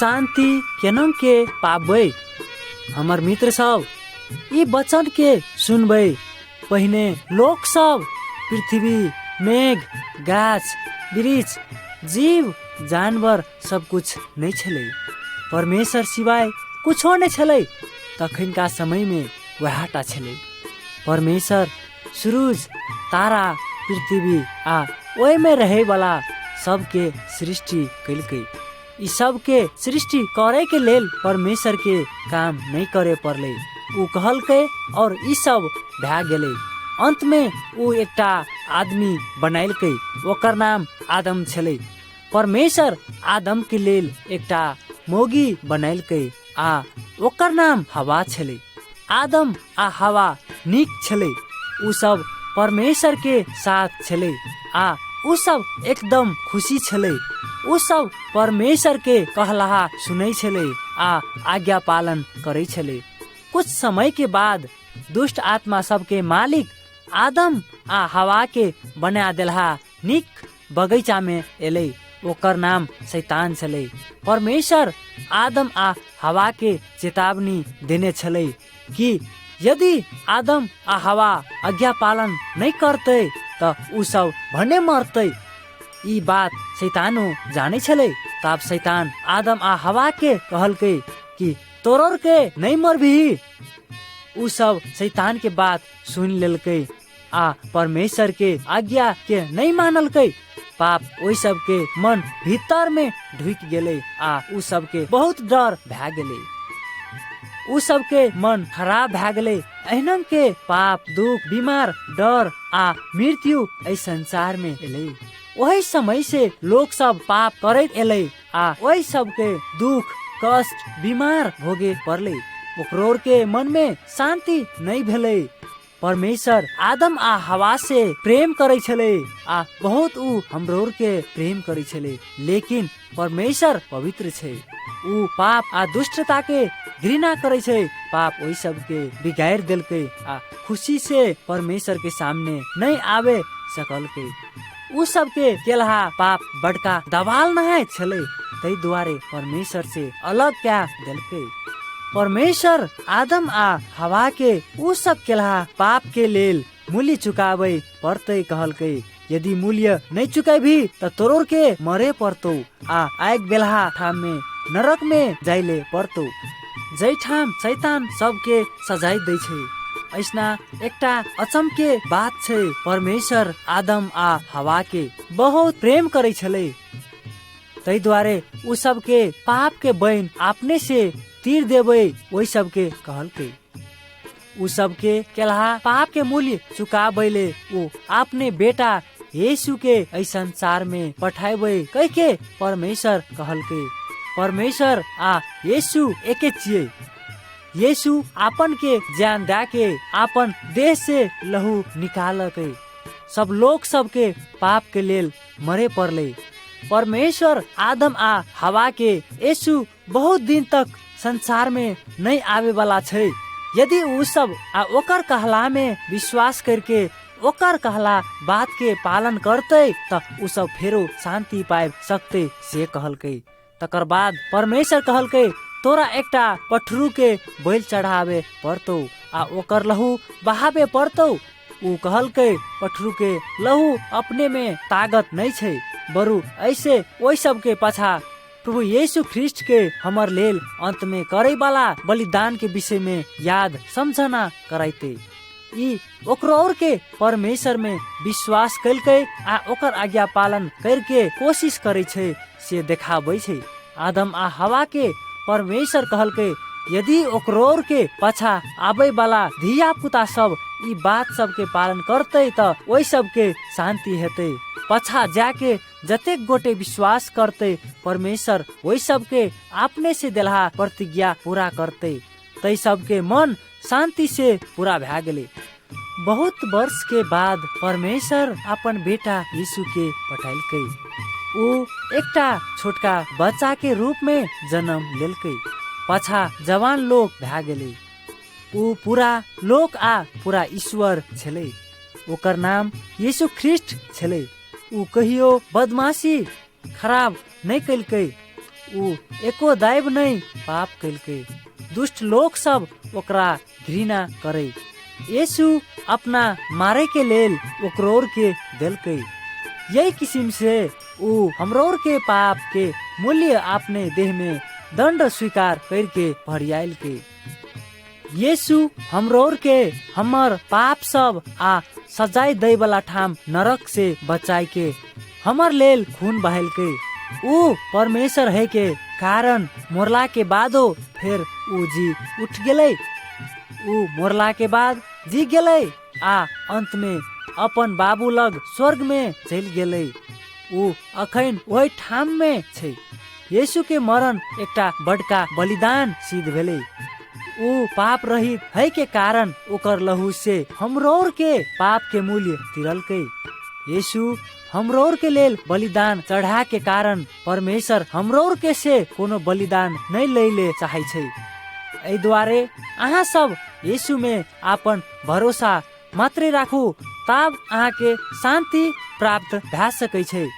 शांति केना के पाबै। हमर मित्र सब ई वचन के सुनबै। पहिने लोक सब पृथ्वी, मेघ, गाछ वृक्ष, जीव जानवर सब कुछ नहीं छलै। परमेश्वर सिवाय कुछो नहीं छलै। तखनका समय में वह टा छलै। परमेश्वर सूरज, तारा, पृथ्वी आ ओहि में रहे वाला सबके सृष्टि कइलकै। ई सबके सृष्टि करे के लेल परमेश्वर के काम नहीं करे पड़ले। ऊ कहलकै और ई सब भए गेलै। अंत में ऊ एकटा आदमी बनाइलकै। ओकर नाम आदम छलै। परमेश्वर आदम के लेल एकटा मोगी बनाइलकै आ ओकर नाम हवा छलै। आदम आ हवा नीक छलै। ऊ सब परमेश्वर के साथ छलै आ ऊ सब एकदम खुशी छलै। ऊ सब परमेश्वर के कहलाहा सुनै छलै आ आज्ञा पालन करै छलै। कुछ समय के बाद दुष्ट आत्मा सबके मालिक आदम आ हवा के बना देलहा नीक बगैचा में एलै। ओकर नाम शैतान छलै। परमेश्वर आदम आ हवा के चेतावनी देने छलै कि यदि आदम आ हवा आज्ञा पालन नहीं करते तो ऊ सब भने मरते। ई बात शैतानो जाने छलै। तब शैतान आदम आ हवा के कहलकै कि तोरर के नहीं मरभी। ऊ सब शैतान के बात सुन लेलकै आ परमेश्वर के आज्ञा के नहीं मानलकै। पाप ओइ सब के मन भीतर में ढुक गेलै आ ऊ सब के बहुत डर भए गेलै। ऊ सब के मन खराब भए गेलै। एहन के पाप, दुख, बीमार, डर आ मृत्यु एहि संसार में एलै। वही समय से लोग सब पाप करैत एलै आ वही सब के दुख, कष्ट, बीमार भोगे पड़ले। ओकरोर के मन में शांति नहीं भेलै। परमेश्वर आदम आ हवा से प्रेम करे छले आ बहुत ऊ हमरोर के प्रेम करे छले। लेकिन परमेश्वर पवित्र छे। ऊ पाप आ दुष्टता के घृणा करे छे। पाप ओइ सब के बिगाड़ देलकै आ खुशी से परमेश्वर के सामने नहीं आवे सकलकै। ऊ सब के केलहा पाप बड़का दबाल नहीं छले। तै दुआरे परमेश्वर से अलग क्या देलकै। परमेश्वर आदम आ हवा के ऊ सब केलहा पाप के लेल मूल्य चुकावे पड़ते कहलकै। यदि मूल्य नहीं चुकाबी तो तोरोर के मरे पड़तो आ आग बेलहा ठाम में नरक में जाइले पड़तो। जै ठाम शैतान सबके सजाय दै छै। ऐसना एकटा अचम्के बात छै। परमेश्वर आदम आ हवा के बहुत प्रेम करे छले। तै दुआरे ऊ सब के पाप के बैन अपने से तीर देवे वही सब के कहलकै। ऊ सब के केलहा पाप के मूल्य चुकाबैले ऊ अपने बेटा यीशु के इस संसार में पठाइबै कह के परमेश्वर कहलकै। परमेश्वर आ यीशु एके छियै। यीशु आपन के जान दे के आपन देह से लहू निकालकै। सब लोग सब के पाप के लेल मरे पड़ले। परमेश्वर आदम आ हवा के यीशु बहुत दिन तक संसार में नहीं आवे वाला छै। यदि ऊ सब आ ओकर कहला में विश्वास करके ओकर कहला बात के पालन करते तो ऊ सब फेरो शांति पाए सकते से कहलकै। तकर बाद परमेश्वर कहलकै तोरा एकटा पठरू के बैल चढ़ावे पड़तो आ ओकर लहू बहावे पड़तो। ऊ कहलकै पठरू के लहू अपने में ताकत नहीं छै। बरु ऐसे ओइ सब के पाछा प्रभु यीशु ख्रिस्ट के हमर लेल अंत में करे वाला बलिदान के विषय में याद समझना कराइते। ई ओकरोर के परमेश्वर में विश्वास कैलकै आ ओकर आज्ञा पालन करके कोशिश करे छै से देखाबै छै। आदम आ हवा के परमेश्वर कहलकै यदि ओकरोर के पाछा आबै वाला धिया पुता सब ई बात सब के पालन करते तो ओइ सब के शांति हेते। पाछा जाके जतेक गोटे विश्वास करते परमेश्वर वही सब के अपने से देलहा प्रतिज्ञा पूरा करते। तै सब के मन शांति से पूरा भए गेले। बहुत वर्ष के बाद परमेश्वर अपन बेटा यीशु के पठाइलकै। ऊ एकटा छोटका बच्चा के रूप में जन्म लेलकै। पाछा जवान लोग भए गेले। ऊ पूरा लोक आ पूरा ईश्वर छलै। ओकर नाम यीशु ख्रिस्ट छलै। ऊ कहियो बदमाशी खराब नहीं कैलकै। ऊ एको दाइब नहीं पाप कैलकै। दुष्ट लोग सब ओकरा घृणा करे। यीशु अपना मारे के लेल ओकरोर के देलकै। यही किस्म से ऊ हमरोर के पाप के मूल्य अपने देह में दंड स्वीकार करके भरियाल के। यीशु हमरोर के हमर पाप सब आ सजाय दे वाला ठाम नरक से बचाई के हमर लेल खून बहाल के। ऊ परमेश्वर है के कारण मोरला के बादो फिर ऊ जी उठ गेलै। ऊ मोरला के बाद जी गेलै आ अंत में अपन बाबू लग स्वर्ग में चल गेलै। ऊ अखन वही ठाम में छै। यीशु के मरण एकटा बड़का बलिदान सिद्ध भेलै। ऊ पाप रहित है के कारण ओकर लहू से हमरोर के पाप के मूल्य तिरलकै। यीशु हमरोर के लेल बलिदान चढ़ा के कारण परमेश्वर हमरोर के से कोनो बलिदान नहीं लैले चाहे छै। एहि द्वारे अहाँ सब यीशु में आपन भरोसा मात्रे राखू, तब अहाँ के शांति प्राप्त भए सकै छै।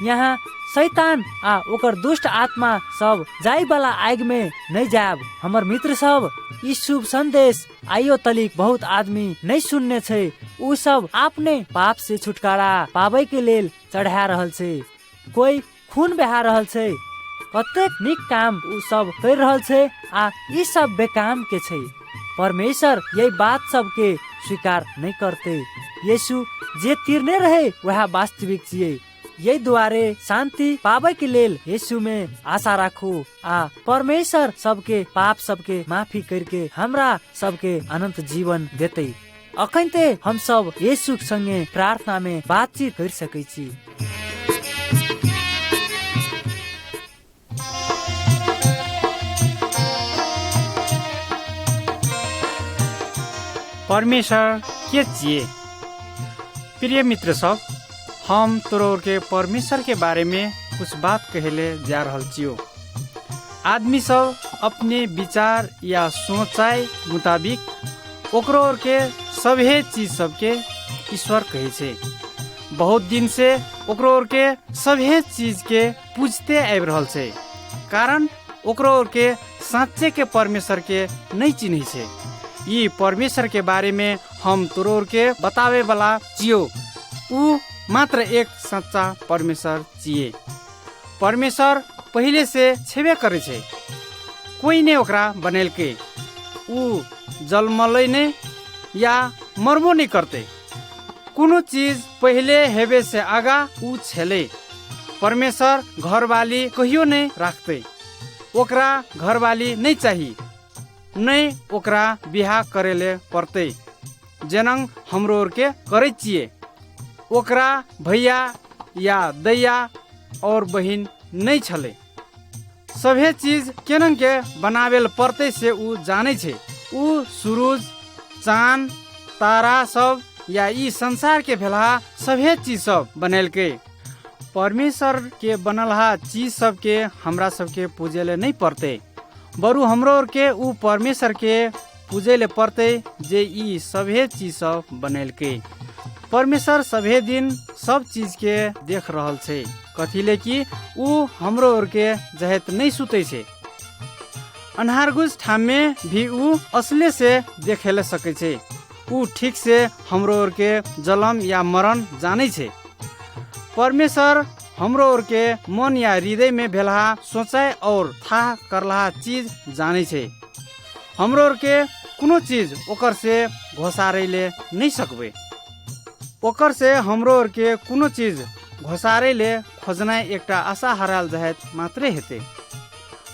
यहाँ शैतान आ ओकर दुष्ट आत्मा सब जाय वाला आग में नहीं जाब। हमर मित्र सब ई शुभ संदेश आइयो तलिक बहुत आदमी नहीं सुनने छै। उ सब अपने पाप से छुटकारा पावे के लेल चढ़ा रहल छै। कोई खून बहा रहल छै, कतेक निक काम उ सब कर रहल छै आ ई सब बेकाम के छै। परमेश्वर यही बात सब के स्वीकार नहीं करते। यीशु जे तीरने रहे वह वास्तविक छियै। यही द्वारे शांति पावे के लेल यीशु में आशा राखू आ परमेश्वर सबके पाप सबके माफी करके हमरा सबके अनंत जीवन देते। अखनते हम सब यीशु संगे प्रार्थना में बातचीत कर सकै छी। परमेश्वर के चाहिए। प्रिय मित्र सब, हम तोरोर के परमेश्वर के बारे में कुछ बात कहले जा रहल छियो। आदमी सब अपने विचार या सोचाई मुताबिक ओकरोर के सभे चीज सबके ईश्वर कहे छे। बहुत दिन से ओकरोर के सभे चीज के पूजते आबि रहल छे, कारण ओकरोर के सच्चे के परमेश्वर के नहीं चिन्हे छे। ये परमेश्वर के बारे में हम तोरोर के बतावे वाला छियो। ऊ मात्र एक सच्चा परमेश्वर चाहिए। परमेश्वर पहले से छेबे करे छे, कोई ने ओकरा बनेल के। ऊ जन्मलै ने या मरबो नहीं करते। कोनो चीज पहले हेबे से आगा ऊ छेले। परमेश्वर घरवाली कहियो नहीं राखते। ओकरा घरवाली नहीं चाहिए, नहीं ओकरा बिहा करेले पड़ते। जनंग हमरो के करे छिए। ओकरा भैया या दैया और बहिन नहीं छले। सभे चीज केनन के बनावेल पड़ते से ऊ जाने छे। ऊ सूरज, चांद, तारा सब या ई संसार के भेला सभे चीज सब बनेल के। परमेश्वर के बनलहा चीज सब के हमरा सब के पूजेले नहीं पड़ते, बरु हमरो के ऊ परमेश्वर के पूजेले पड़ते जे ई सभे चीज सब बनेल के। परमेश्वर सभे दिन सब चीज के देख रहल छे, कथिले कि ऊ हमरो ओर के जहत नहीं सुते छे। अन्हारगुज ठाम में भी ऊ असले से देखेले सके छे। ऊ ठीक से हमरो ओर के जन्म या मरण जाने छे। परमेश्वर हमरो ओर के मन या हृदय में भेलहा सोचाई और था करलहा चीज जाने छे। हमरो ओर के कोनो चीज ओकर से घोषारेले नहीं सकबे। ओकर से हमरो ओर के कोनो चीज घोषारेले खोजनाइ एकटा आशा हराल जहत मात्रे हेते।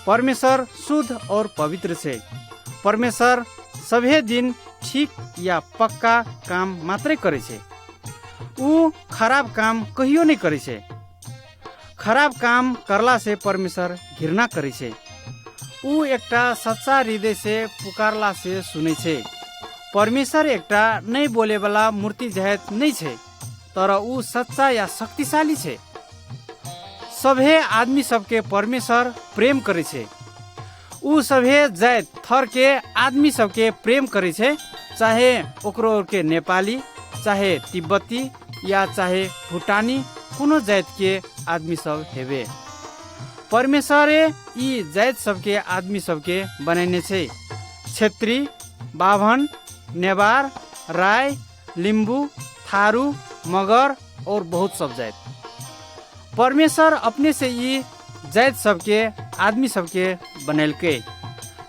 परमेश्वर शुद्ध और पवित्र छे। परमेश्वर सभे दिन ठीक या पक्का काम मात्रे करे छे। ऊ खराब काम कहियो नहीं करे छे। खराब काम करला से परमेश्वर घृणा करे छे। ऊ एकटा सच्चा हृदय से पुकारला से सुने छे। परमेश्वर एकटा नहीं बोले वाला मूर्ति जहत नहीं छे, तर ऊ सच्चा या शक्तिशाली छे। सभे आदमी सबके परमेश्वर प्रेम करे छे। ऊ सभे जात थर के आदमी सबके प्रेम करे छे, चाहे ओकरो के नेपाली, चाहे तिब्बती या चाहे भूटानी कोनो जात के आदमी सब हेबे। परमेश्वरे यी जात सबके आदमी सबके बनैने छे। क्षेत्री, बाभन, नेवार, राय, लिम्बू, थारू, मगर और बहुत सब जात। परमेश्वर अपने से यी जात सबके आदमी सबके बनैलके।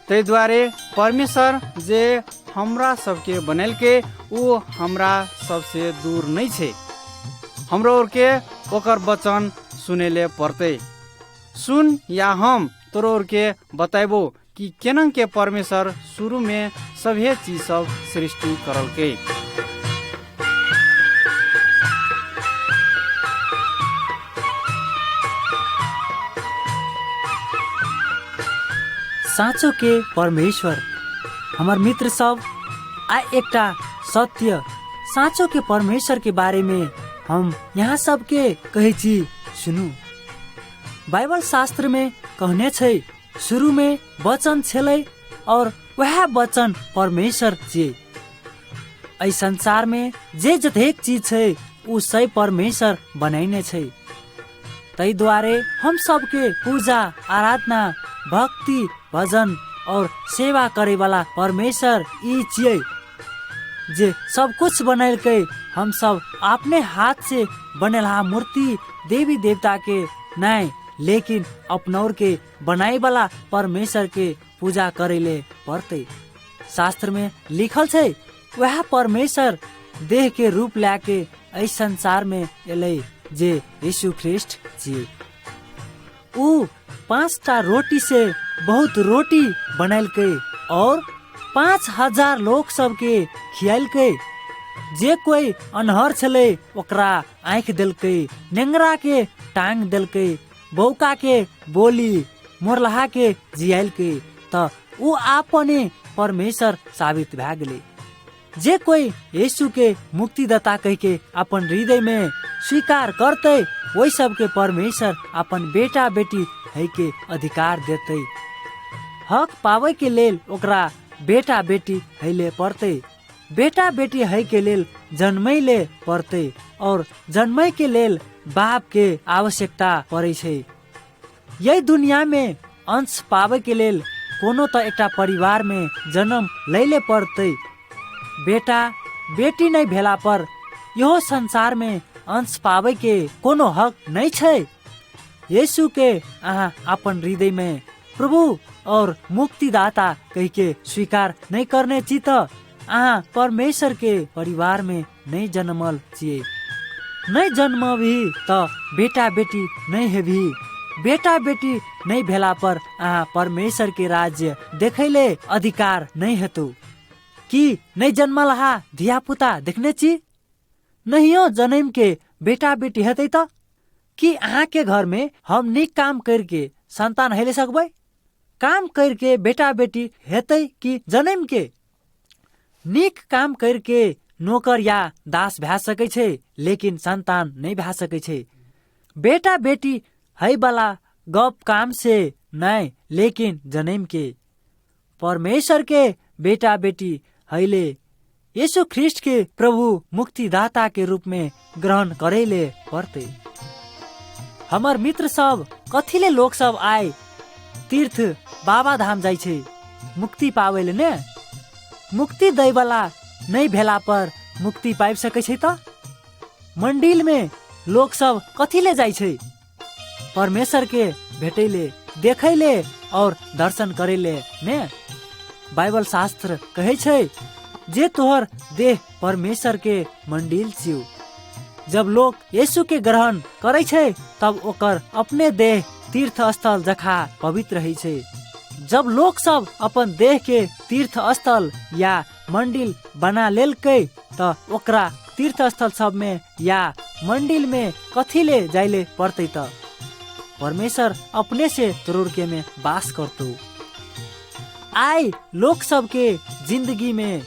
तै द्वारे परमेश्वर जे हमरा सबके बनैलके वो हमरा सबसे दूर नहीं छे। हमरो और के ओकर वचन सुनेले पड़ते। सुन या हम तोरो और के बताइबो कि केनंग के परमेश्वर शुरू में सभी चीज सब सृष्टि करल के। साँचो के परमेश्वर हमार मित्र सब आ एकटा सत्य साँचो के परमेश्वर के बारे में हम यहाँ सबके कहे छी सुनु। बाइबल शास्त्र में कहने छै शुरू में वचन छलै और वह वचन परमेश्वर छे। ऐ संसार में जे जतेक चीज छै उ सही परमेश्वर बनैने छै। तै द्वारे हम सबके पूजा आराधना भक्ति भजन और सेवा करे वाला परमेश्वर ई छियै जे सब कुछ बनैल के। हम सब अपने हाथ से बनेला मूर्ति देवी देवता के नहीं लेकिन अपनौर के बनाए वाला परमेश्वर के पूजा करेले पड़ते। शास्त्र में लिखल छै वह परमेश्वर देह के रूप लाके इस संसार में एले जे यीशु ख्रिस्ट जी। ऊ 5टा रोटी से बहुत रोटी बनैल के और 5000 लोग सबके खियाल के। जे कोई अनहर छले ओकरा आँख देलके, नेंगरा के टांग देलके, बौका के बोली, मोरलहा के जियाल के। त ऊ आपने परमेश्वर साबित भए गेले। जे कोई यीशु के मुक्तिदाता कह के अपन हृदय में स्वीकार करते वही सबके परमेश्वर अपन बेटा बेटी है के अधिकार देते। हक पावे के लेल ओकरा बेटा बेटी हैले पड़ते। बेटा बेटी है के लेल जन्मैले पड़ते और जन्मै के लेल बाप के आवश्यकता पड़े छै। यही दुनिया में अंश पावे के लेल कोनो तो एकटा परिवार में जन्म लैले पड़ते। बेटा बेटी नहीं भेला पर यहो संसार में अंश पावे के कोनो हक नहीं छै। यीशु के अहाँ अपन हृदय में प्रभु और मुक्तिदाता कह के स्वीकार नहीं करने चित अहाँ परमेश्वर के परिवार में नहीं जन्मल छिए। नहीं जन्म भी तो बेटा बेटी नहीं है भी। बेटा बेटी नहीं भेला पर अहाँ परमेश्वर के राज्य देखैले अधिकार नहीं हेतु। कि नहीं जन्मल हा धिया पुता देखने ची नहीं हो जन्म के बेटा बेटी हेतै त कि अहाँ के घर में हम निक काम करके संतान हेले सकबै। काम करके बेटा बेटी हेतै कि जन्म के निक काम करके नौकर या दास भए सकै छै लेकिन संतान नहीं भए सकै छै। बेटा बेटी है वाला गप काम से नहीं लेकिन जन्म के। परमेश्वर के बेटा बेटी हैले यीशु ख्रिस्ट के प्रभु मुक्तिदाता के रूप में ग्रहण करेले पड़ते। हमार मित्र सब कथिले लोग सब आए तीर्थ बाबा धाम जाय छै मुक्ति पावेले ने। मुक्ति दै वाला नहीं भेला पर मुक्ति पाइ सकै छै त। मंदिर में लोग सब कथिले जाय छै परमेश्वर के भेटैले देखैले और दर्शन करेले ने। बाइबल शास्त्र कहे छै जे तोहर देह परमेश्वर के मंदिर छियो। जब लोग यीशु के ग्रहण करे छै तब ओकर अपने देह तीर्थ स्थल जखा पवित्र रही छै। जब लोग सब अपन देह के तीर्थ स्थल या मंदिर बना लेलकै त ओकरा तीर्थ स्थल सब में या मंदिर में कथिले जाइले पड़ते त परमेश्वर अपने से तोर के में वास करतो। आइ लोग सब के जिंदगी में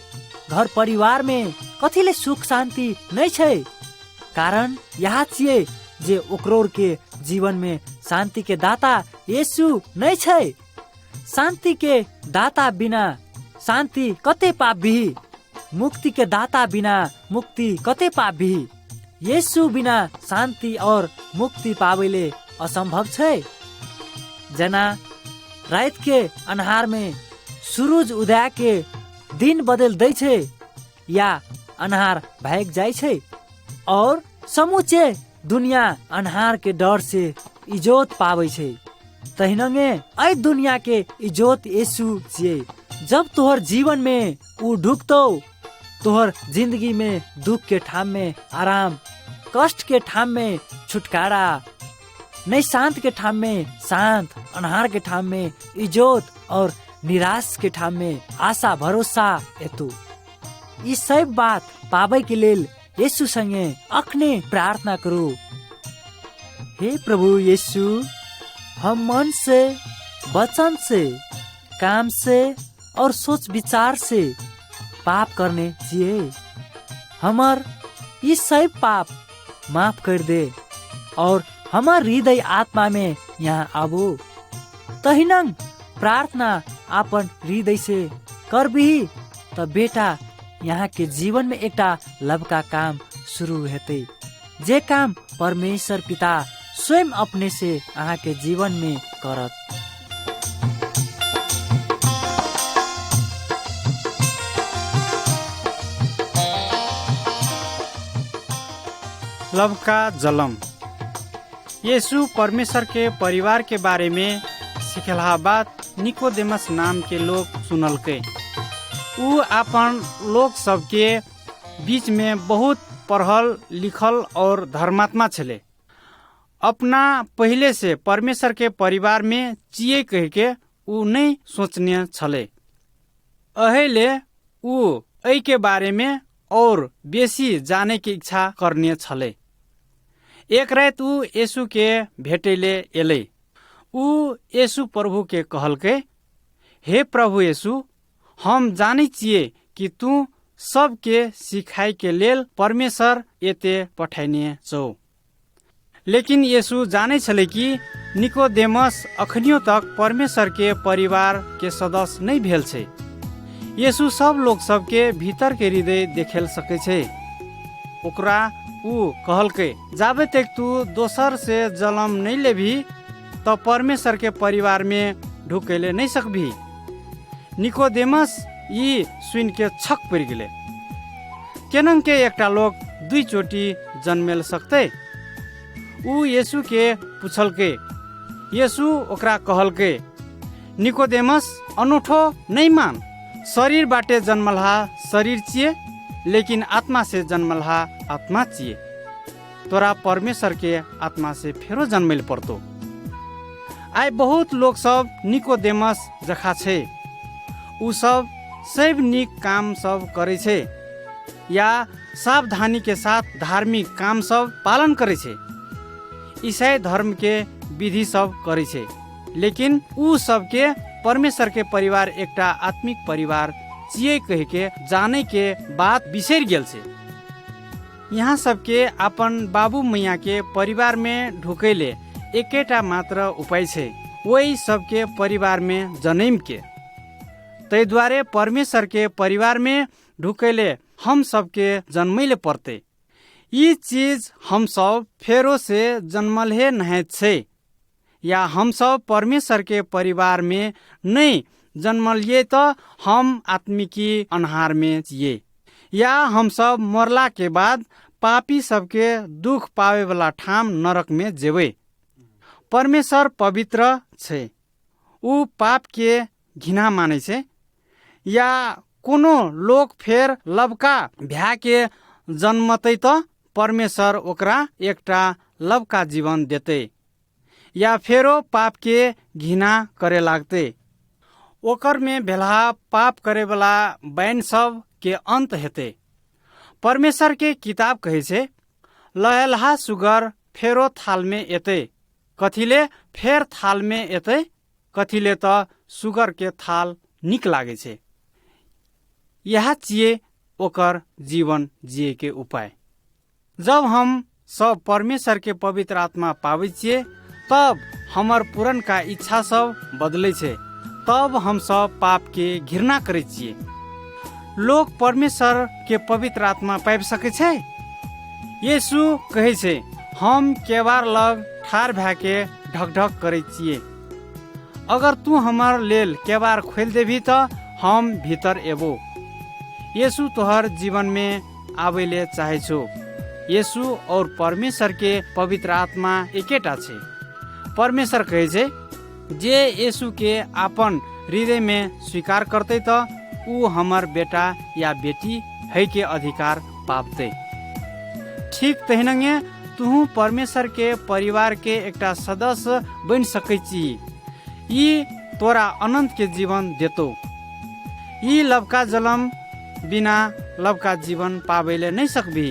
घर परिवार में कथिले सुख शांति नहीं छै। कारण यहाँ छिए जे ओकरोर के जीवन में शांति के दाता यीशु नहीं छै। शांति के दाता बिना शांति कते पाबी। मुक्ति के दाता बिना मुक्ति कते पाबी। यीशु बिना शांति और मुक्ति पावेले असंभव छै। जना रात के अन्हार में सूरज उदय के दिन बदल दै छै या अन्हार भाग जाइ छै और समूचे दुनिया अन्हार के डर से इजोत पावे छै। तहिनंगे ऐ दुनिया के इजोत यीशु छिए। जब तोहर जीवन में ऊ ढुकतो, तोहर जिंदगी में दुख के ठाम में आराम, कष्ट के ठाम में छुटकारा, नहीं शांत के ठाम में शांत, अन्हार के ठाम में इजोत और निराश के ठाम में आशा भरोसा हेतु। ये सब बात पावे के लेल यीशु संगे अखने प्रार्थना करू। हे प्रभु यीशु, हम मन से, वचन से, काम से और सोच विचार से पाप करने चाहिए। हमार ये सब पाप माफ कर दे और हमार हृदय आत्मा में यहाँ आबो। तहिनंग प्रार्थना अपन हृदय से कर भी त बेटा यहाँ के जीवन में एकटा लबका काम शुरू हेते, जे काम परमेश्वर पिता स्वयं अपने से अहाँ के जीवन में करत। लबका जलम। यीशु परमेश्वर के परिवार के बारे में सिखला बात निकोदेमस नाम के लोग सुनलके। ऊ अपन लोग सबके बीच में बहुत पढ़ल लिखल और धर्मात्मा छले। अपना पहले से परमेश्वर के परिवार में चिए कह के ऊ नहीं सोचने छले। अहेले ऊ ऐ के बारे में और बेसी जाने की इच्छा करने छले। एक रात ऊ यीशु के भेटेले एले। ऊ यीशु प्रभु के कहलके, हे प्रभु यीशु, हम जाने छिए कि तू सबके सिखाई के लेल परमेश्वर एते पठाइने छौ। लेकिन यीशु जाने छले कि निकोदेमस अखनियो तक परमेश्वर के परिवार के सदस्य नहीं भेल छे। यीशु सब लोग सबके भीतर के हृदय देखेल सके छे। ओकरा ऊ कहलके, जाबे तक तू दोसर से जन्म नहीं लेभी तो परमेश्वर के परिवार में ढुकेले नहीं सकभी। निकोदेमस ई सुन के छक पड़ गेले। केनंग के एकटा लोग दुई चोटी जन्मेल सकते। ऊ यीशु के पूछलके। यीशु ओकरा कहलके, निकोदेमस अनूठो नहीं मान। शरीर बाटे जन्मलहा शरीर चिए, लेकिन आत्मा से जन्मलहा आत्मा चिए। तोरा परमेश्वर के आत्मा से फेरो जन्मेल पड़तो। आइ बहुत लोग सब निकोदेमस जखा छे। ऊ सब निक काम सब करे छे या सावधानी के साथ धार्मिक काम सब पालन करे छे। ईसाई धर्म के विधि सब करे छे, लेकिन ऊ सबके परमेश्वर के परिवार एकटा आत्मिक परिवार चिए कह के जाने के बात बिसर गेल छे। यहाँ सबके अपन बाबू मैया के परिवार में ढुकेले एकेटा मात्र उपाय छे, वही सबके परिवार में जन्म के। तै द्वारे परमेश्वर के परिवार में ढुकेले हम सबके जन्मैले पड़ते। ये चीज हम सब फेरो से जन्मल है नहीं छे, या हम सब परमेश्वर के परिवार में नहीं जन्मलिए तो हम आत्मिकी अन्हार में जिए, या हम सब मरला के बाद पापी सबके दुख पावे वाला ठाम नरक में जेवे। परमेश्वर पवित्र छे, ऊ पाप के घृणा माने छे। या कोनो लोग फेर लबका भ्या के जन्मते तो परमेश्वर ओकरा एकटा लबका जीवन देते, या फेरो पाप के घृणा करे लागते। ओकर में भेला पाप करे वाला बैन सब के अंत हेते। परमेश्वर के किताब कहे छे, लहलहा सुगर फेरो थाल में एते, कथिले फेर थाल में एते, कथिले तो सुगर के थाल निक लागे छे। यह चिए ओकर जीवन जिए के उपाय। जब हम सब परमेश्वर के पवित्र आत्मा पावे छिए, तब हमर पुरन का इच्छा सब बदले छे। तब हम सब पाप के घृणा करे छिए। लोग परमेश्वर के पवित्र आत्मा पाबि सके छे। यीशु कहे छे, हम केवार लग ठार भए के ढक ढक करे छिए। अगर तू हमार लेल केबार खोल देभी तो हम भीतर एबो। यीशु तोहर जीवन में आवेले चाहे छो। यीशु और परमेश्वर के पवित्र आत्मा एकेटा छे। परमेश्वर कहे छे जे यीशु के अपन हृदय में स्वीकार करते तो ऊ हमार बेटा या बेटी है के अधिकार पाते। ठीक तहिनंगे तुहू परमेश्वर के परिवार के एकटा सदस्य बन सकै छी। ई तोरा अनंत के जीवन देतो। ई लबका जलम बिना लबका जीवन पावेले नहीं सकबी।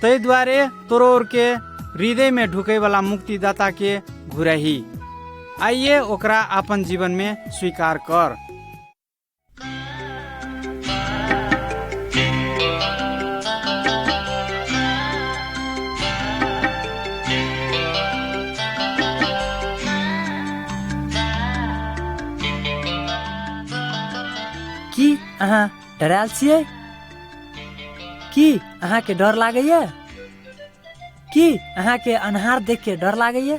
तै द्वारे तोरोर के हृदय में ढुके वाला मुक्तिदाता के घुराही। आइए ओकरा अपन जीवन में स्वीकार कर। की अहाँ डराल छियै? की अहाँ के डर लागैया? की अहाँ के अन्हार देख के डर लागैया?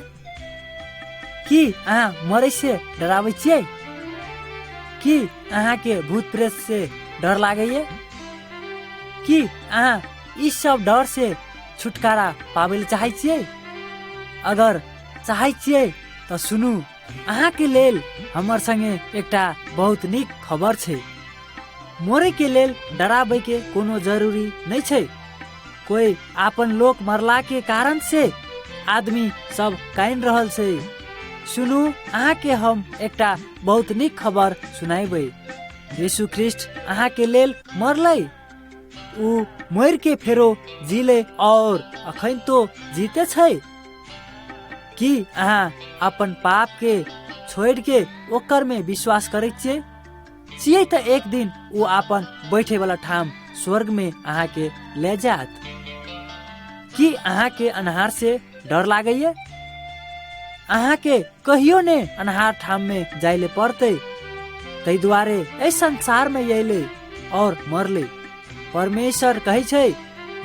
की अहाँ मरै से डराबै छियै? की अहाँ के भूत प्रेत से डर लागैया? की अहाँ ई सब डर से छुटकारा पाबै चाहै छियै? अगर चाहै छियै तो सुनू, अहाँ के लेल हमर संगे एकटा बहुत नीक खबर छै। मोरे के लेल डराबै के कोनो जरूरी नहीं छै। कोई आपन लोक मरला के कारण से आदमी सब काइन रहल छै। सुनू, अहाँ के हम एकटा बहुत नीक खबर सुनाइबै। यीशु ख्रिस्ट अहाँ के लेल मरलै। ऊ मर के फेरो जीले और अखन तो जीते छै। की अहाँ अपन पाप के छोड़ के ओकर में विश्वास करे छियै? छियै तो एक दिन वो अपन बैठे वाला ठाम स्वर्ग में अहाँ के ले जात। की अहाँ के अन्हार से डर लागैया? अहाँ के कहियो ने अन्हार ठाम में जाइले पड़ते। तै दुआरे इस संसार में अइले और मरले। परमेश्वर कहे छै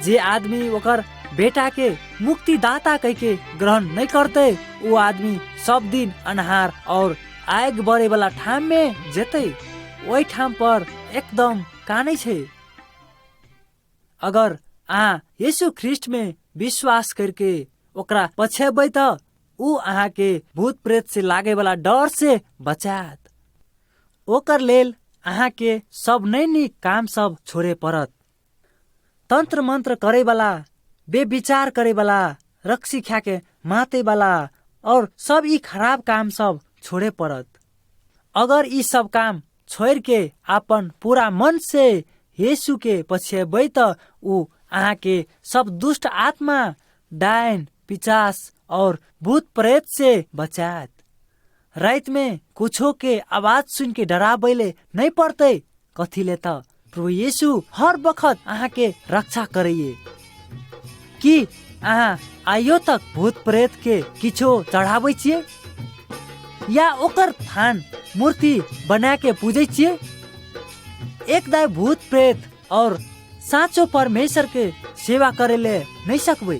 जे आदमी ओकर बेटा के मुक्तिदाता कह के ग्रहण नहीं करते, वो आदमी सब दिन अन्हार और आग बढ़े वाला ठाम में जेते। वही ठाम पर एकदम कानै छै। अगर अहाँ यीशु ख्रिस्ट में विश्वास करके ओकरा पछेबै त ऊ अहाँ के भूत प्रेत से लागे वाला डर से बचात। ओकर लेल अहाँ के सब नई नीक काम सब छोड़े पड़त। तंत्र मंत्र करे वाला, बेविचार करे वाला, रक्सी खा के माते वाला और सब ई खराब काम सब छोड़े पड़त। अगर ई सब काम छोड़ के अपन पूरा मन से यीशु के पछेबै त ऊ अहाँ के सब दुष्ट आत्मा, डायन, पिचास और भूत प्रेत से बचात। रात में कुछो के आवाज सुन के डराबैले नहीं पड़ते। कथिले त प्रभु यीशु हर बखत अहाँ के रक्षा करिए। कि अहाँ आइयो तक भूत प्रेत के किछो चढ़ाबै छियै या ओकर थान मूर्ति बना के पूजै छियै? एकदा भूत प्रेत और साँचो परमेश्वर के सेवा करेले नहीं सकबै।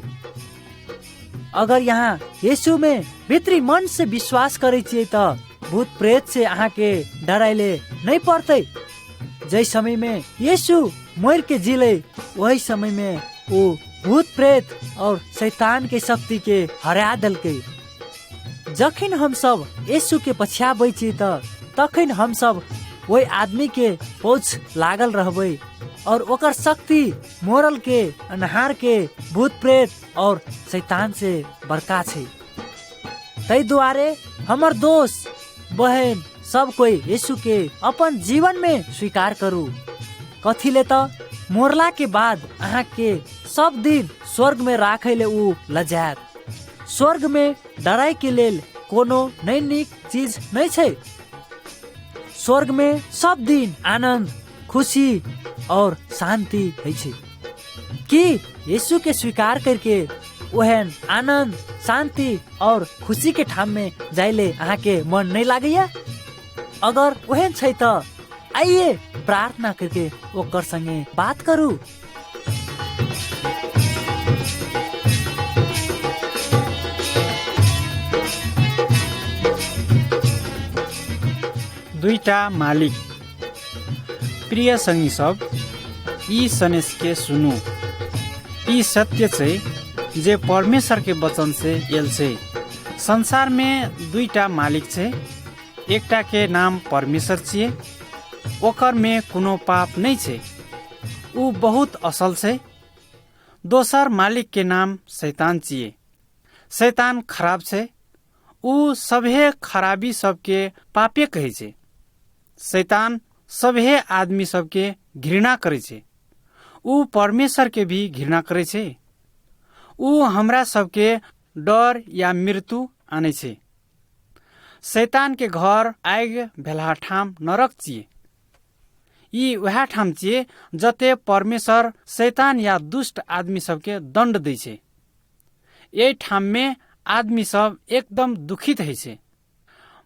अगर यहाँ यीशु में भित्री मन से विश्वास करे छियै त भूत प्रेत से अहाँ के डराइले नहीं पड़ते। जै समय में यीशु मर के जिले, वही समय में वो भूत प्रेत और शैतान के शक्ति के हरा दलके। जखन हम सब यीशु के पछ्याबै छी त तखन हम सब वही आदमी के पौछ लागल रहबै और ओकर शक्ति मोरल के, अन्हार के, भूत प्रेत और शैतान से बड़का छै। तै दुआरे हमर दोस्त बहन सब कोई यीशु के अपन जीवन में स्वीकार करू। कथिले त मोरला के बाद अहाँ के सब दिन स्वर्ग में राखैले ऊ लजात। स्वर्ग में डराई के लेल कोनो नई नीक चीज नहीं छै। स्वर्ग में सब दिन आनंद, खुशी और शांति है छै। कि यीशु के स्वीकार करके ओहन आनंद, शांति और खुशी के ठाम में जाइले अहाँ के मन नहीं लागैया? अगर ओहन छै त आइए प्रार्थना करके ओकर संगे बात करू। दुईटा मालिक। प्रिय संगी सब, ई सनेश के सुनू। ई सत्य छे जे परमेश्वर के वचन से एल छे। संसार में दुईटा मालिक छे। एकटा के नाम परमेश्वर छिए, ओकर में कोनो पाप नहीं छे, ऊ बहुत असल छे। दोसर मालिक के नाम शैतान छिए। शैतान खराब छे, ऊ सभे खराबी सबके पापे कहै छे। शैतान सभे आदमी सबके घृणा करे छे, ऊ परमेश्वर के भी घृणा करे छे। ऊ हमरा सबके डर या मृत्यु आने छे। शैतान के घर आइग भेला ठाम नरक छिए। यी वह ठाम छिए जते परमेश्वर शैतान या दुष्ट आदमी सबके दंड दै छे। यही ठाम में आदमी सब एकदम दुखित है छे।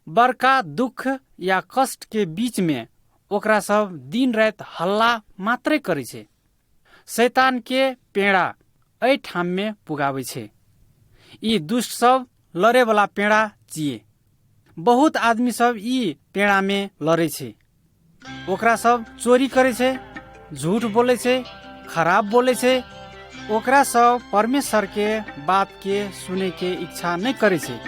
बड़का दुख या कष्ट के बीच में ओकरा सब दिन रात हल्ला मात्रै करे छे। शैतान के पेड़ा एहि ठाम में पुगावे छे। यी दुष्ट सब लड़े वाला पेड़ा छिए। बहुत आदमी सब यी पेड़ा में लड़े छे। ओकरा सब चोरी करे छे, झूठ बोले छे, खराब बोले छे। ओकरा सब परमेश्वर के बात के सुने के इच्छा नहीं करे छे।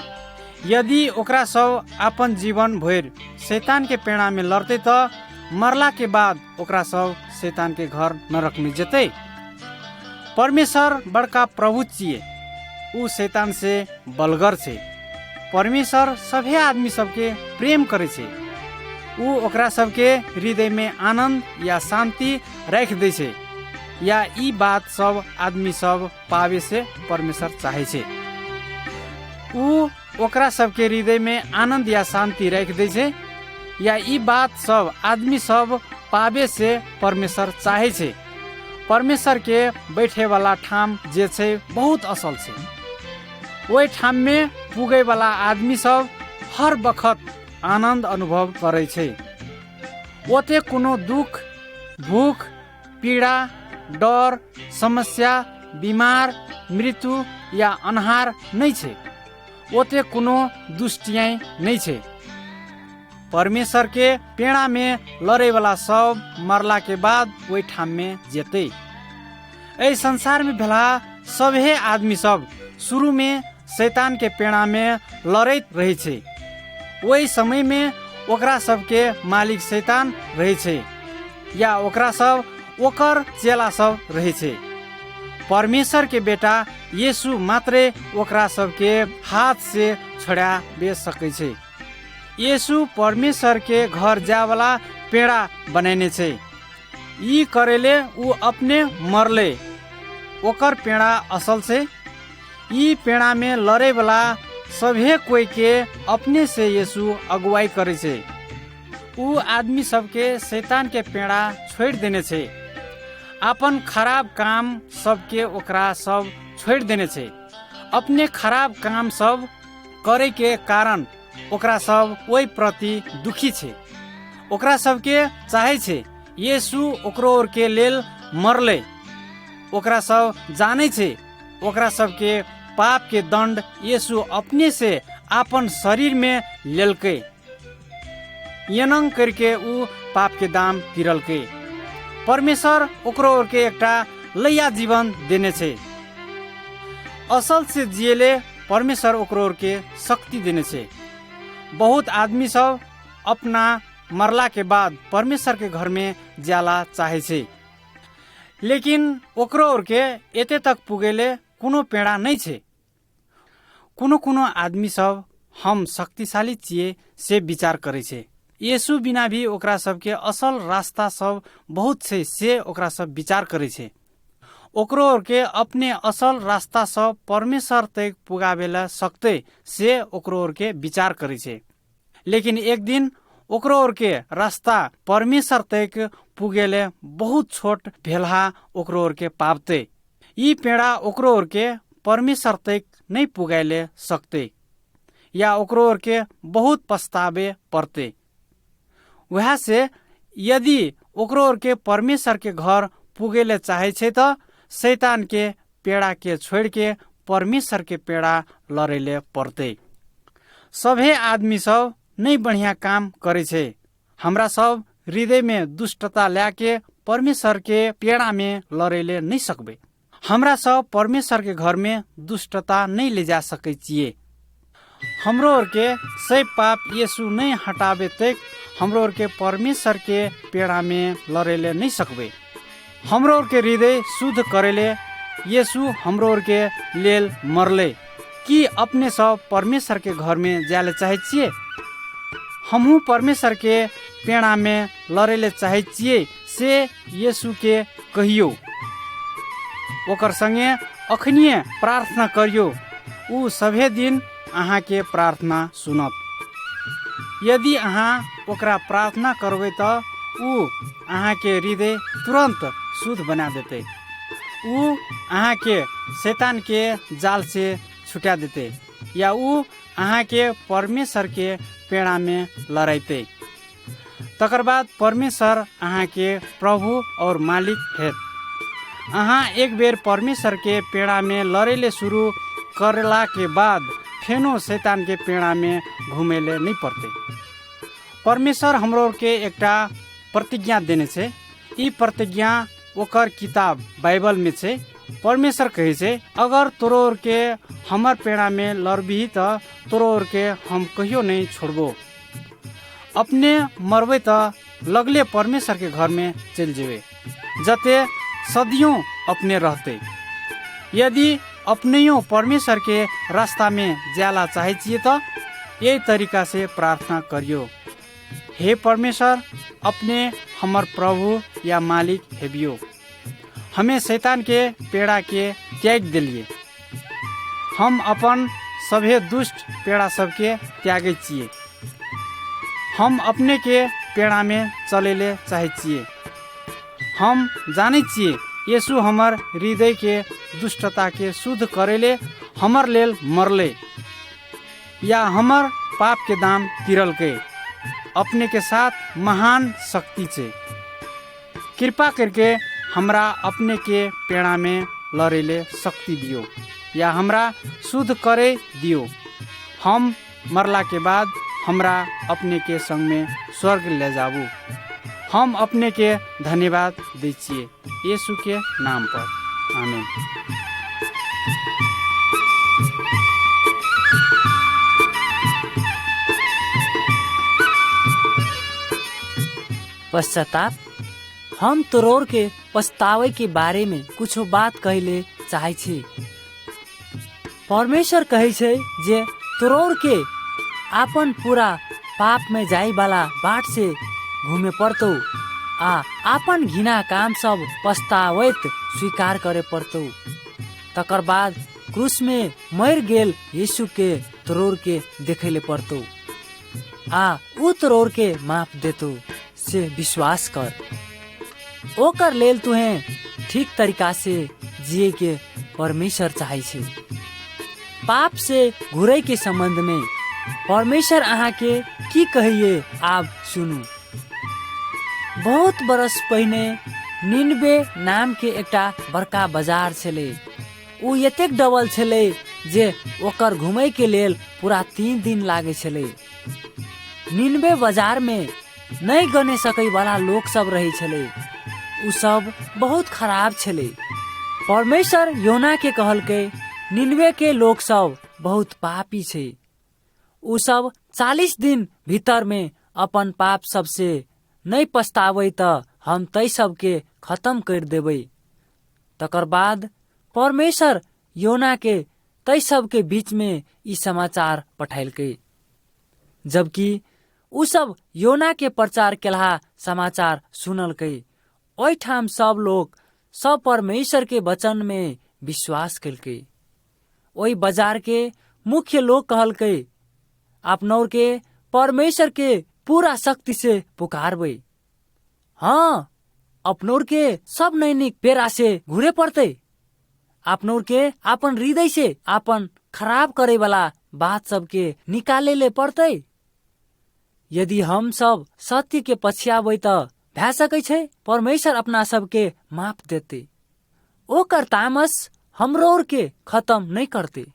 यदि ओकरा सब अपन जीवन भर शैतान के पेड़ा में लड़ते तो मरला के बाद ओकरा सब शैतान के घर नरक में जेते। परमेश्वर बड़का प्रभु छिए, ऊ शैतान से बलगर छे। परमेश्वर सभे आदमी सबके प्रेम करे छे। ऊ ओकरा सबके हृदय में आनंद या शांति रख दे छे। या ई बात सब आदमी सब पावे से परमेश्वर चाहे छे। ऊ ओकरा सबके हृदय में आनंद या शांति रख दे छे। या ई बात सब आदमी सब पावे से परमेश्वर चाहे छे। परमेश्वर के बैठे वाला ठाम जे छे बहुत असल छे। ओहि ठाम में पुगे वाला आदमी सब हर बखत आनंद अनुभव करे छे। ओते कोनो दुख, भूख, पीड़ा, डर, समस्या, बीमार, मृत्यु या अनहार नहीं छे। ओते कोनो दुष्टियाई नहीं छे। परमेश्वर के पेड़ा में लड़े वाला सब मरला के बाद वही ठाम में जेते। एहि संसार में भेला सभे आदमी सब शुरू में शैतान के पेड़ा में लड़ैत रहे छे। वही समय में ओकरा सबके मालिक शैतान रहे छे या ओकरा सब ओकर चेला सब रहे छे। परमेश्वर के बेटा यीशु मात्रे ओकरा सबके हाथ से छुड़ा दे सकै छे। यीशु परमेश्वर के घर जा वाला पेड़ा बनेने छे। ई करेले ऊ अपने मरले। ओकर पेड़ा असल से ई पेड़ा में लड़े वाला सभे कोई के अपने से यीशु अगुवाई करे छे। ऊ आदमी सबके शैतान के पेड़ा छोड़ देने छे। अपन खराब काम सबके ओकरा सब छोड़ देने छे। अपने खराब काम सब करे के कारण ओकरा सब ओहि प्रति दुखी छे। ओकरा सबके चाहे छे यीशु ओकरो और के लेल मरले। ओकरा सब जाने छे ओकरा सबके पाप के दंड यीशु अपने से अपन शरीर में लेलके। यनंग करके ऊ पाप के दाम तिरलके। परमेश्वर ओकरो और के एकटा लैया जीवन देने छे। असल से जिएले परमेश्वर ओकरो और के शक्ति देने छे। बहुत आदमी सब अपना मरला के बाद परमेश्वर के घर में जाला चाहे छे, लेकिन ओकरो और के एते तक पुगेले कोनो पेड़ा नहीं छे। कोनो आदमी सब हम शक्तिशाली छिए से विचार करे छे। यीशु बिना भी ओकरा सबके असल रास्ता सब बहुत छे से ओकरा सब विचार करे छे। ओकरो और के अपने असल रास्ता सब परमेश्वर तक पुगावेला सकते से ओकरो और के विचार करे छे। लेकिन एक दिन ओकरो और के रास्ता परमेश्वर तक पुगेले बहुत छोट भेलहा ओकरो और के पावते। ई पेड़ा ओकरो और के परमेश्वर तक नहीं पुगाइले सकते या ओकरो और के बहुत पछतावे पड़ते। वह से यदि ओकरो और के परमेश्वर के घर पुगेले चाहे छे तो शैतान के पेड़ा के छोड़ के परमेश्वर के पेड़ा लड़ेले पड़ते। सभे आदमी सब नहीं बढ़िया काम करे छे। हमरा सब हृदय में दुष्टता ल्याके परमेश्वर के पेड़ा में लड़ेले नहीं सकबे। हमरा सब परमेश्वर के घर में दुष्टता नहीं ले जा सके छिए। हमरो और के सही पाप यीशु नहीं हटावे तक हमरो और के परमेश्वर के पेड़ा में लड़ेले नहीं सकबे। हमरो और के हृदय शुद्ध करेले यीशु हमरो और के लेल मरले कि अपने सब परमेश्वर के घर में जाले चाहे छिए। हमहू परमेश्वर के पेड़ा में लड़ेले चाहे छिए से यीशु के कहियो, ओकर संगे अखनिए प्रार्थना करियो, ऊ सभे दिन अहाँ के प्रार्थना सुनत। यदि अहाँ ओकरा प्रार्थना करबै त ऊ अहाँ के हृदय तुरंत शुद्ध बना देते। ऊ अहाँ के शैतान के जाल से छुटा देते या ऊ अहाँ के परमेश्वर के पेड़ा में लड़ाइते। तकर बाद परमेश्वर अहाँ के प्रभु और मालिक है। अहाँ एक बेर परमेश्वर के पेड़ा में लड़ेले शुरू करला के बाद फेनो शैतान के पेड़ा में घुमेले नहीं पड़ते। परमेश्वर हमरो के एकटा प्रतिज्ञा देने छे। ई प्रतिज्ञा ओकर किताब बाइबल में छे। परमेश्वर कहे छे, अगर तोरोर के हमर पेड़ा में लड़बी त तोरोर के हम कहियो नहीं छोड़बो। अपने मरबे त लगले परमेश्वर के घर में चल जेबे, जते सदियों अपने रहते। यदि अपनेयों परमेश्वर के रास्ता में जाला चाहे छिए तो यही तरीका से प्रार्थना करियो, हे परमेश्वर, अपने हमर प्रभु या मालिक हेबियो। हमें शैतान के पेड़ा के त्याग दिलिए। हम अपन सभे दुष्ट पेड़ा सबके त्यागे छिए। हम अपने के पेड़ा में चलेले चाहे छिए। हम जाने छिए यीशु हमर हृदय के दुष्टता के शुद्ध करेले हमर लेल मरले या हमर पाप के दाम तिरल के। अपने के साथ महान शक्ति छे। कृपा करके हमरा अपने के पेड़ा में लड़ेले शक्ति दियो या हमरा शुद्ध करे दियो। हम मरला के बाद हमरा अपने के संग में स्वर्ग ले जाबू। हम अपने के धन्यवाद दै छिए यीशु के नाम पर, आमीन। पश्चाताप। हम तोरोर के पछतावे के बारे में कुछ बात कहले चाहे छी। परमेश्वर कहे छे जे तोरोर के आपन पूरा पाप में जाई वाला बाट से घूमे पड़तो आ आपन घिना काम सब पछतावैत स्वीकार करे पड़तो। तकर बाद क्रूस में मर गेल यीशु के तोरोर के देखेले पड़तो आ ऊ तोरोर के माफ देतो से विश्वास कर। ओकर लेल तुहे ठीक तरीका से जिए के परमेश्वर चाहे छे। पाप से घुरै के संबंध में परमेश्वर अहाँ के की कहिए आप सुनू। बहुत बरस पहिने निनबे नाम के एकटा बड़का बाजार छले। ऊ एतेक डबल छले जे ओकर घुमै के लेल पूरा 3 दिन लागे छले। निनबे बाजार में नहीं गने सकै वाला लोग सब रहे छले। ऊ सब बहुत खराब छले। परमेश्वर योना के कहलकै निनबे के लोग सब बहुत पापी छे। ऊ सब 40 दिन भीतर में अपन पाप सबसे नहीं पछतावे त हम तै सब के खत्म कर देबै। तकर बाद परमेश्वर योना के तै सब के बीच में ई समाचार पठाइलकै। जबकि ऊ सब योना के प्रचार केलहा समाचार सुनलकै। ओइ ठाम सब लोग सब परमेश्वर के वचन में विश्वास कलकै। ओइ बाजार के मुख्य लोग कहलकै आपनौर के परमेश्वर के पूरा शक्ति से पुकारबै। हाँ, अपनौर के सब नैनिक पेरा से घुरे पड़ते। आपनौर के आपन हृदय से आपन खराब करे वाला बात सब के निकाले ले पड़ते। यदि हम सब सत्य के पछियाबै त भै सकै छै परमेश्वर अपना सब के माफ देते। ओकर तामस हमरो और के खत्म नहीं करते।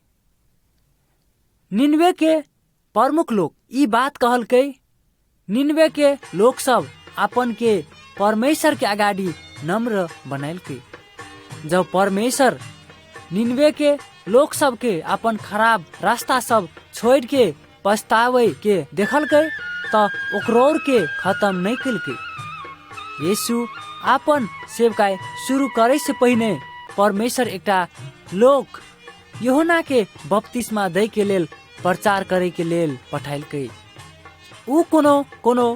निनवे के प्रमुख लोग ई बात कहलकै निन्वे के लोग सब अपन के परमेश्वर के अगाडि नम्र बनाइलकै। जब परमेश्वर निन्वे के लोग सब के अपन खराब रास्ता सब छोड़ के पछतावे के देखलकै त ओकरोर के खत्म नहीं कलकै। यीशु अपन सेवकाई शुरू करे से पहले परमेश्वर एकटा लोक यूहन्ना के बपतिस्मा दै के लेल प्रचार करे के लेल पठाइलकै। ऊ कोनो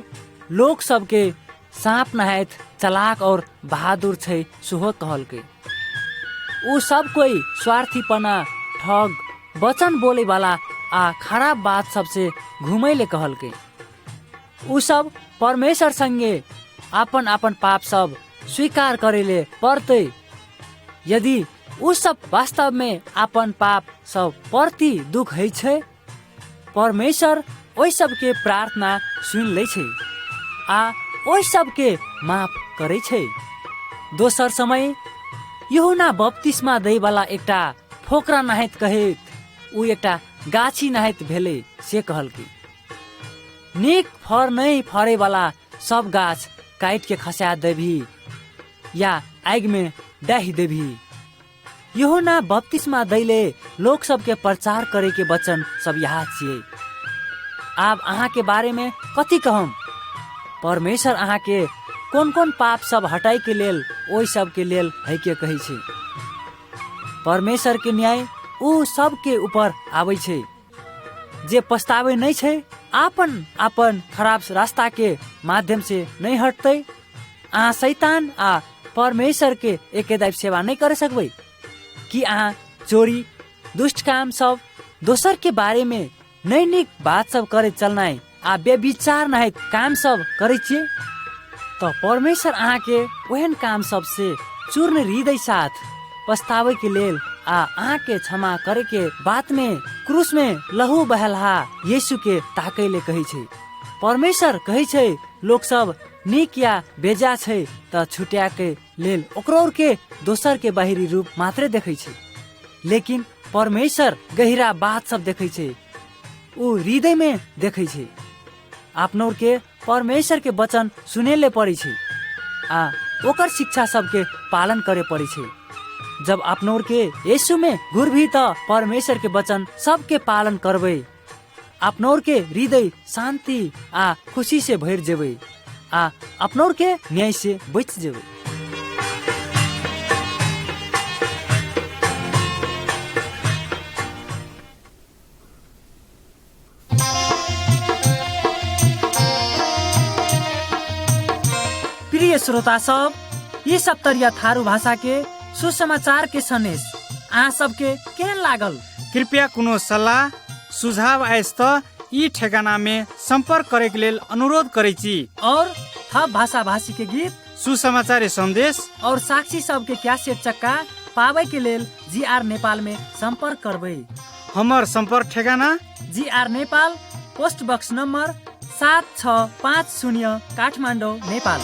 लोग सबके सांप नहायत चलाक और बहादुर छै सुहो कहलकै। ऊ सब कोई स्वार्थीपना, ठग, वचन बोले वाला आ खराब बात सबसे घुमैले कहलकै। ऊ सब परमेश्वर संगे अपन अपन पाप सब स्वीकार करेले पड़तै। यदि ऊ सब वास्तव में अपन पाप सब प्रति दुख है छै, परमेश्वर ओइ सबके प्रार्थना सुन लै छै आ ओइ सबके माफ करे छै। दोसर समय यूहन्ना बपतिस्मा दै वाला एकटा फोकरा नहायत कहैत ऊ एकटा गाछी नहायत भेले से कहलकै। नीक फर नहीं फरे वाला सब गाछ काट के खसा देभी या आग में डाही देभी। यूहन्ना बपतिस्मा दैले लोग सबके प्रचार करे के वचन सब यहाँ छिए। आब अहाँ के बारे में कथी कहम? परमेश्वर अहाँ के कोन कोन पाप सब हटाई के लेल ओइ सब के लेल है के कही छै। परमेश्वर के न्याय ऊ सब के ऊपर आबै छै जे पछतावे नहीं छै, आपन खराब रास्ता के माध्यम से नहीं हटते। अहाँ शैतान आ परमेश्वर के एकेदाइप सेवा नहीं करे सकबै कि अहाँ चोरी, दुष्ट काम सब, दोसर के बारे में नई निक बात सब करे चलनाई आ बेविचार नहीं काम सब करे छिए तो परमेश्वर अहाँ के ओहन काम सब से चूर्ण हृदय साथ पछतावे के लेल आ अहाँ के क्षमा करे के बात में क्रूस में लहू बहलहा यीशु के ताकैले कही छै। परमेश्वर कही छै लोग सब नीक या बेजा छै त छुट्या के लेल ओकरो के दोसर के बाहरी रूप मात्रे देखै छै, लेकिन परमेश्वर गहिरा बात सब देखै छै, ऊ हृदय में देखै छै। आपनोर के परमेश्वर के वचन सुनेले पड़े छै आ ओकर शिक्षा सबके पालन करे पड़े छै। जब आपनोर के यीशु में घुर भी त परमेश्वर के वचन सबके पालन करबै, आपनोर के हृदय शांति आ खुशी से भर जेबै आ आपनोर के न्याय से बच जेबै। प्रिय श्रोता सब, ये सब तरिया थारू भाषा के सुसमाचार के संदेश अहाँ सबके केहन लागल? कृपया कोनो सलाह सुझाव आइस त ई ठेगाना में संपर्क करे के लेल अनुरोध करे छी। और थप भाषा भाषी के गीत, सुसमाचार संदेश और साक्षी सब के कैसेट चक्का पावे के लेल GR नेपाल में संपर्क करबै। हमर संपर्क ठेगाना GR Nepal, post box number 7650, Kathmandu, Nepal.